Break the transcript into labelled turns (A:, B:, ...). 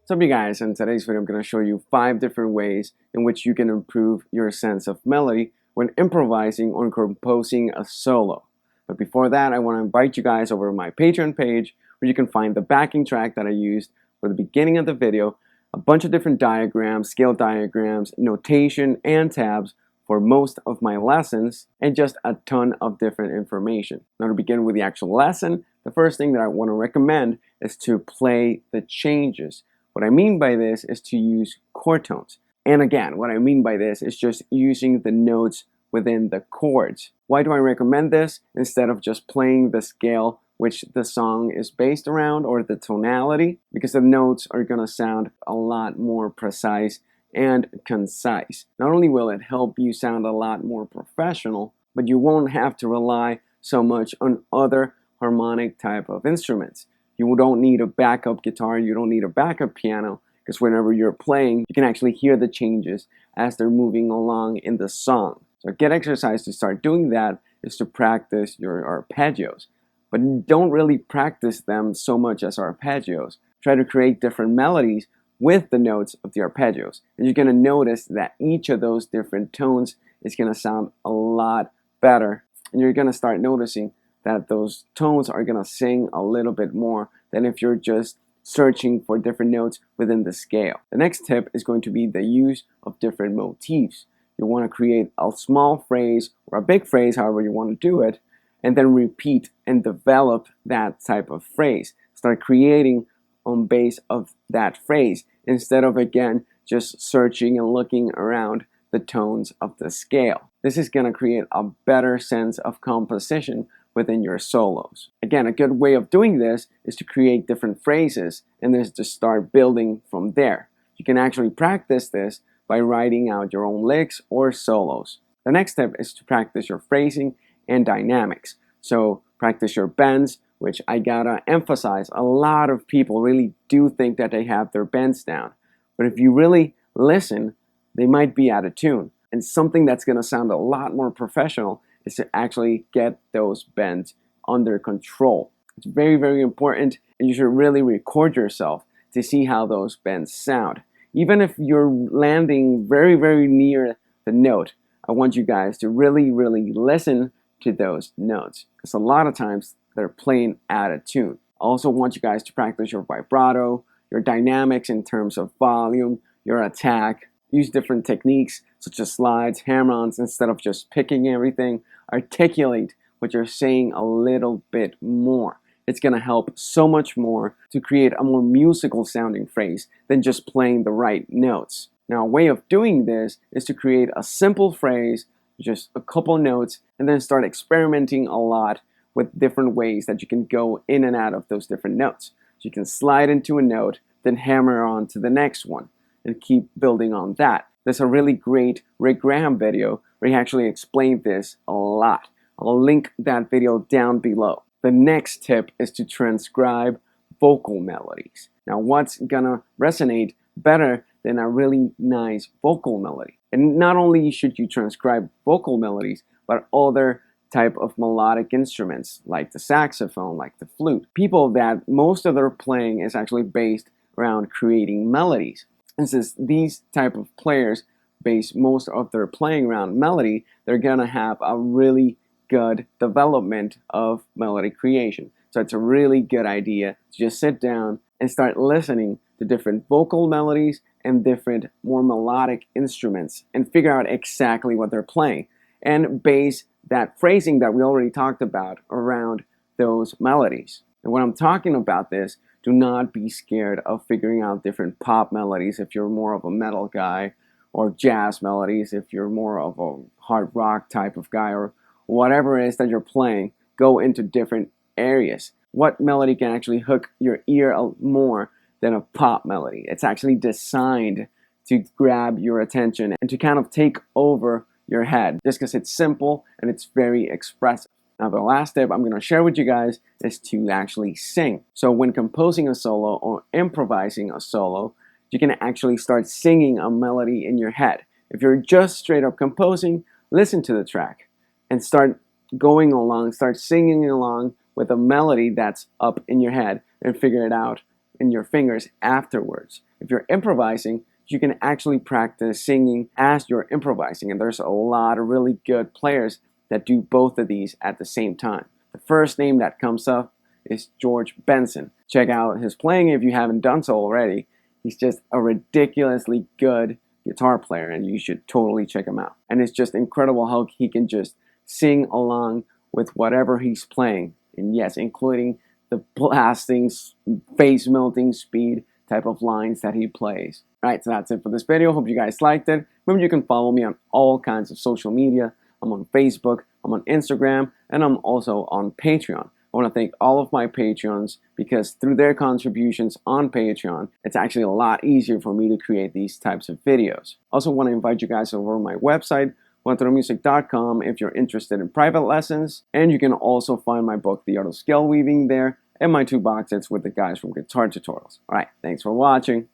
A: What's up you guys, in today's video I'm going to show you 5 different ways in which you can improve your sense of melody when improvising or composing a solo. But before that, I want to invite you guys over to my Patreon page where you can find the backing track that I used for the beginning of the video, a bunch of different diagrams, scale diagrams, notation, and tabs for most of my lessons, and just a ton of different information. Now to begin with the actual lesson, the first thing that I want to recommend is to play the changes. What I mean by this is to use chord tones. And again, what I mean by this is just using the notes within the chords. Why do I recommend this instead of just playing the scale which the song is based around or the tonality? Because the notes are going to sound a lot more precise and concise. Not only will it help you sound a lot more professional, but you won't have to rely so much on other harmonic type of instruments. You don't need a backup guitar, you don't need a backup piano, because whenever you're playing, you can actually hear the changes as they're moving along in the song. So a good exercise to start doing that is to practice your arpeggios. But don't really practice them so much as arpeggios. Try to create different melodies with the notes of the arpeggios. And you're going to notice that each of those different tones is going to sound a lot better. And you're going to start noticing that those tones are going to sing a little bit more than if you're just searching for different notes within the scale. The next tip is going to be the use of different motifs. You want to create a small phrase or a big phrase, however you want to do it, and then repeat and develop that type of phrase. Start creating on base of that phrase instead of, again, just searching and looking around the tones of the scale. This is going to create a better sense of composition within your solos. Again, a good way of doing this is to create different phrases and then just start building from there. You can actually practice this by writing out your own licks or solos. The next step is to practice your phrasing and dynamics. So practice your bends, which I gotta emphasize, a lot of people really do think that they have their bends down. But if you really listen, they might be out of tune. And something that's gonna sound a lot more professional is to actually get those bends under control. It's very, very important, and you should really record yourself to see how those bends sound. Even if you're landing very, very near the note, I want you guys to really, really listen to those notes, because a lot of times they're playing out of tune. I also want you guys to practice your vibrato, your dynamics in terms of volume, your attack. Use different techniques such as slides, hammer-ons, instead of just picking everything. Articulate what you're saying a little bit more. It's going to help so much more to create a more musical sounding phrase than just playing the right notes. Now, a way of doing this is to create a simple phrase, just a couple notes, and then start experimenting a lot with different ways that you can go in and out of those different notes. So you can slide into a note, then hammer on to the next one, and keep building on that. There's a really great Rick Graham video where he actually explained this a lot. I'll link that video down below. The next tip is to transcribe vocal melodies. Now, what's gonna resonate better than a really nice vocal melody? And not only should you transcribe vocal melodies, but other type of melodic instruments like the saxophone, like the flute. People that most of their playing is actually based around creating melodies. And since these type of players base most of their playing around melody, they're gonna have a really good development of melody creation. So it's a really good idea to just sit down and start listening to different vocal melodies and different more melodic instruments and figure out exactly what they're playing and base that phrasing that we already talked about around those melodies. And when I'm talking about this, do not be scared of figuring out different pop melodies if you're more of a metal guy, or jazz melodies if you're more of a hard rock type of guy, or whatever it is that you're playing. Go into different areas. What melody can actually hook your ear more than a pop melody? It's actually designed to grab your attention and to kind of take over your head, just because it's simple and it's very expressive. Now, the last tip I'm going to share with you guys is to actually sing. So when composing a solo or improvising a solo, you can actually start singing a melody in your head. If you're just straight up composing, listen to the track and start going along, start singing along with a melody that's up in your head and figure it out in your fingers afterwards. if you're improvising, you can actually practice singing as you're improvising. And there's a lot of really good players that do both of these at the same time. The first name that comes up is George Benson. Check out his playing if you haven't done so already. He's just a ridiculously good guitar player, and you should totally check him out. And it's just incredible how he can just sing along with whatever he's playing. And yes, including the blasting, face-melting speed type of lines that he plays. Alright, so that's it for this video. Hope you guys liked it. Remember, you can follow me on all kinds of social media. I'm on Facebook, I'm on Instagram, and I'm also on Patreon. I want to thank all of my Patreons because through their contributions on Patreon, it's actually a lot easier for me to create these types of videos. Also want to invite you guys over to my website, juantoromusic.com, if you're interested in private lessons. And you can also find my book, The Art of Scale Weaving, there, and my 2 box sets with the guys from Guitar Tutorials. Alright, thanks for watching.